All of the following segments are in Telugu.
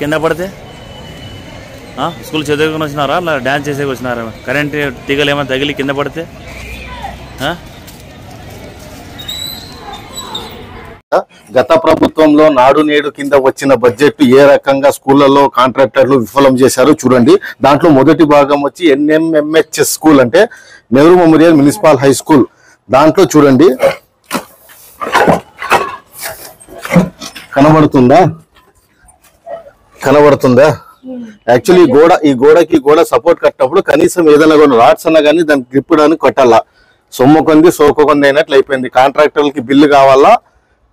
కింద పడితే స్కూల్ చదువుకుని వచ్చినారా అలా డ్యాన్స్ చేసేకి వచ్చినారా? కరెంట్ తీగలు ఏమైనా తగిలి కింద పడితే గత ప్రభుత్వంలో నాడు నేడు కింద వచ్చిన బడ్జెట్ ఏ రకంగా స్కూళ్లలో కాంట్రాక్టర్లు విఫలం చేశారు చూడండి. దాంట్లో మొదటి భాగం వచ్చి NMMHS స్కూల్ అంటే Nehru memorial municipal high school. దాంట్లో చూడండి కనబడుతుందా యాక్చువల్లీ ఈ గోడకి సపోర్ట్ కట్టినప్పుడు కనీసం ఏదైనా కూడా రాడ్స్ అన్నా కానీ దాన్ని తిప్పడానికి కొట్టాలా. సొమ్ము కొంది సోకు కొంది అయినట్లు అయిపోయింది. కాంట్రాక్టర్లకి బిల్లు కావాలా,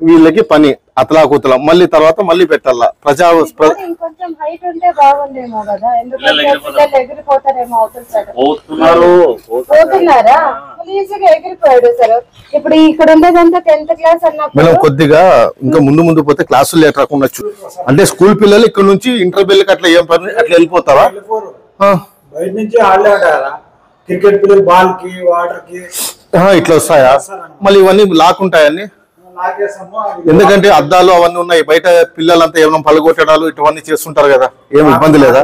వీళ్ళకి పని అతలాకుతల, మళ్ళీ తర్వాత మళ్ళీ పెట్టాలా. మనం కొద్దిగా ఇంకా ముందు పోతే క్లాసులు లేట్ రాకుండా అంటే స్కూల్ పిల్లలు ఇక్కడ నుంచి ఇంటర్ బెల్కి అట్లా ఏం పని అట్లా వెళ్ళిపోతారా? బయట నుంచి క్రికెట్ పిల్లలు బాల్ కి వాటర్ కి ఇట్లా వస్తాయా? మళ్ళీ ఇవన్నీ లాక్కుంటాయని ఎందుకంటే అద్దాలు అవన్నీ ఉన్నాయి. బయట పిల్లలంతా ఏమైనా పలగొట్టడాలు ఇటువన్నీ చేస్తుంటారు కదా, ఏం ఇబ్బంది లేదా?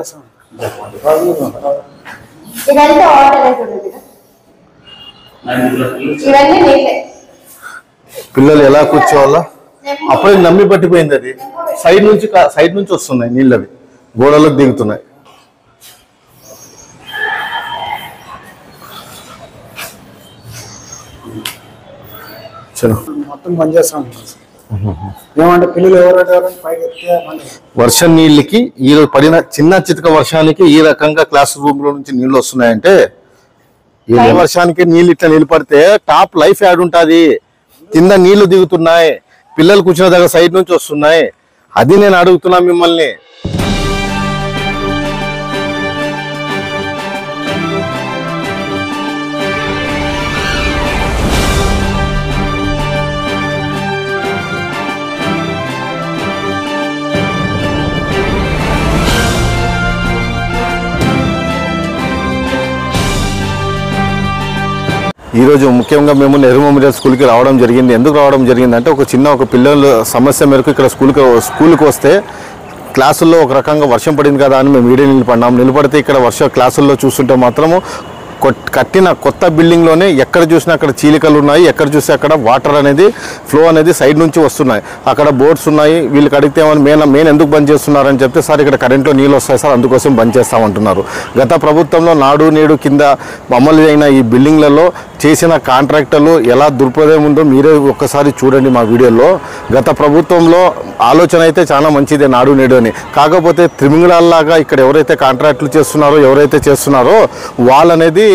పిల్లలు ఎలా కూర్చోవాలా? అప్పుడే నమ్మి పట్టిపోయింది. అది సైడ్ నుంచి వస్తున్నాయి నీళ్ళు, అవి గోడలకు దిగుతున్నాయి. మొత్తం బంద్ చేస్తాం. ఏమంటే పిల్లలు వర్షం నీళ్ళకి ఈ పడిన చిన్న చితక వర్షానికి ఈ రకంగా క్లాస్ రూమ్ లో నుంచి నీళ్లు వస్తున్నాయంటే, ఈ వర్షానికి నీళ్ళు ఇట్లా నిలబడితే టాప్ లైఫ్ యాడ్ ఉంటుంది. కింద నీళ్లు దిగుతున్నాయి, పిల్లలు కూర్చున్న దగ్గర సైడ్ నుంచి వస్తున్నాయి. అది నేను అడుగుతున్నా మిమ్మల్ని. ఈరోజు ముఖ్యంగా మేము నెహ్రూ మెమోరియల్ స్కూల్కి రావడం జరిగింది. ఎందుకు రావడం జరిగిందంటే ఒక పిల్లల సమస్య మేరకు ఇక్కడ స్కూల్కి వస్తే క్లాసుల్లో ఒక రకంగా వర్షం పడింది కదా అని మేము వీడియో నిలబడితే ఇక్కడ క్లాసుల్లో చూస్తుంటే మాత్రము కట్టిన కొత్త బిల్డింగ్లోనే ఎక్కడ చూసినా అక్కడ చీలికలు ఉన్నాయి, ఎక్కడ చూస్తే అక్కడ వాటర్ అనేది ఫ్లో అనేది సైడ్ నుంచి వస్తున్నాయి. అక్కడ బోర్డ్స్ ఉన్నాయి. వీళ్ళకి అడిగితే మెయిన్ ఎందుకు బంద్ చేస్తున్నారని చెప్తే, సార్ ఇక్కడ కరెంట్లో నీళ్ళు వస్తాయి సార్, అందుకోసం బంద్ చేస్తామంటున్నారు. గత ప్రభుత్వంలో నాడు నేడు కింద అమలు అయిన ఈ బిల్డింగ్లలో చేసిన కాంట్రాక్టర్లు ఎలా దుర్పదం ఉందో మీరే ఒక్కసారి చూడండి మా వీడియోలో. గత ప్రభుత్వంలో ఆలోచన అయితే చాలా మంచిదే నాడు నేడు అని, కాకపోతే త్రిమింగళాల్లాగా ఇక్కడ ఎవరైతే కాంట్రాక్టులు చేస్తున్నారో వాళ్ళనేది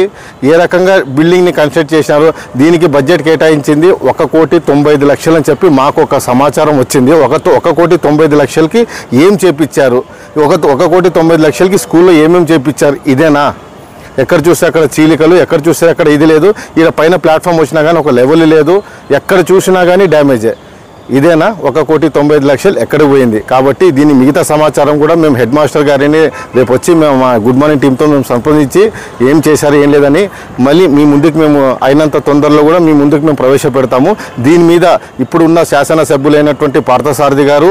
ఏ రకంగా బిల్డింగ్ని కన్స్ట్రక్ట్ చేసినారు. దీనికి బడ్జెట్ కేటాయించింది 1,90,00,000 అని చెప్పి మాకు ఒక సమాచారం వచ్చింది. 1,90,00,000కి ఏం చేపించారు? 1,90,00,000కి స్కూల్లో ఏమేమి చేపించారు? ఇదేనా? ఎక్కడ చూస్తే అక్కడ చీలికలు, ఎక్కడ చూస్తే అక్కడ ఇది లేదు. ఇక్కడ పైన ప్లాట్ఫామ్ వచ్చినా కానీ ఒక లెవెల్ లేదు, ఎక్కడ చూసినా కానీ డ్యామేజే. ఇదేనా 1,95,00,000 ఎక్కడికి పోయింది? కాబట్టి దీని మిగతా సమాచారం కూడా మేము హెడ్ మాస్టర్ గారిని రేపు వచ్చి మేము మా గుడ్ మార్నింగ్ టీంతో మేము సంప్రదించి ఏం చేశారు ఏం లేదని మళ్ళీ మీ ముందుకు మేము అయినంత తొందరలో కూడా మీ ముందుకు మేము ప్రవేశపెడతాము. దీని మీద ఇప్పుడున్న శాసనసభ్యులైనటువంటి పార్థసారథి గారు,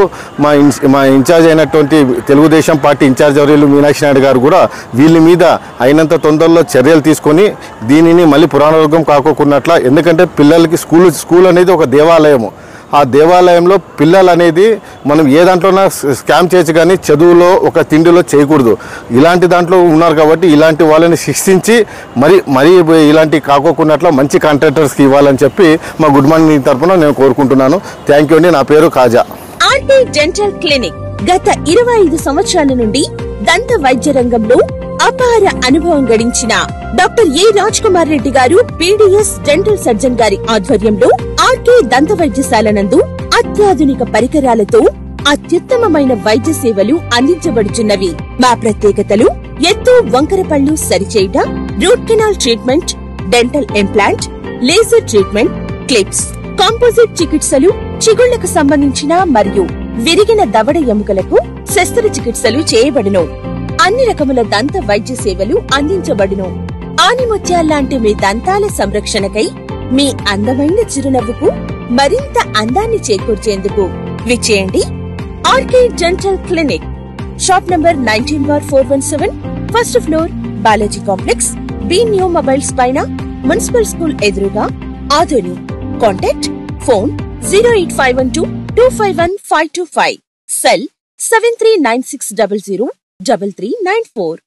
మా ఇన్ఛార్జ్ అయినటువంటి తెలుగుదేశం పార్టీ ఇన్ఛార్జ్ వర్యులు మీనాక్షి నాయుడు గారు కూడా వీళ్ళ మీద అయినంత తొందరలో చర్యలు తీసుకొని దీనిని మళ్ళీ పురాణవర్గం కాకోకున్నట్ల. ఎందుకంటే పిల్లలకి స్కూల్ అనేది ఒక దేవాలయము. ఆ దేవాలయంలో పిల్లలు అనేది మనం ఏ దాంట్లోనా స్కామ్ చేయొచ్చు కానీ చదువులో ఒక తిండిలో చేయకూడదు. ఇలాంటి దాంట్లో ఉన్నారు కాబట్టి ఇలాంటి వాళ్ళని శిక్షించి మరీ ఇలాంటి కాకోకున్నట్ల మంచి కాంట్రాక్టర్స్కి ఇవ్వాలని చెప్పి మా గుడ్ మార్నింగ్ తరఫున నేను కోరుకుంటున్నాను. థ్యాంక్ యూ అండి. నా పేరు కాజా. ఆర్టీ డెంటల్ క్లినిక్ గత 25 సంవత్సరాల నుండి దంత వైద్య రంగంలో అపార అనుభవం గడించిన డాక్టర్ ఏ రాజ్ కుమార్ రెడ్డి గారు పీడీఎస్ డెంటల్ సర్జన్ గారి ఆధ్వర్యంలో ఆర్కే దంత వైద్యశాల నందు అత్యాధునిక పరికరాలతో అత్యుత్తమమైన వైద్య సేవలు అందించబడుచున్నవి. మా ప్రత్యేకతలు ఎత్తు వంకర పళ్ళు సరిచేయుట, root canal treatment, dental implant, laser treatment, clips, composite చికిత్సలు, చిగుళ్లకు సంబంధించిన మరియు విరిగిన దవడ ఎముకలకు శస్త్రచికిత్సలు చేయబడును. అన్ని రకముల దంత వైద్య సేవలు అందించబడును. ఆనిముత్యాల్లాంటి మీ దంతాల సంరక్షణకై మీ అందమైన చిరునవ్వుకు మరింత అందాన్ని చేకూర్చేందుకు విచ్చేయండి RK dental clinic, shop number 19/417, first floor, Balaji complex, B new mobiles పైన, మున్సిపల్ స్కూల్ ఎదురుగా, ఆదోని. Contact phone 08512251525, cell 7396003394.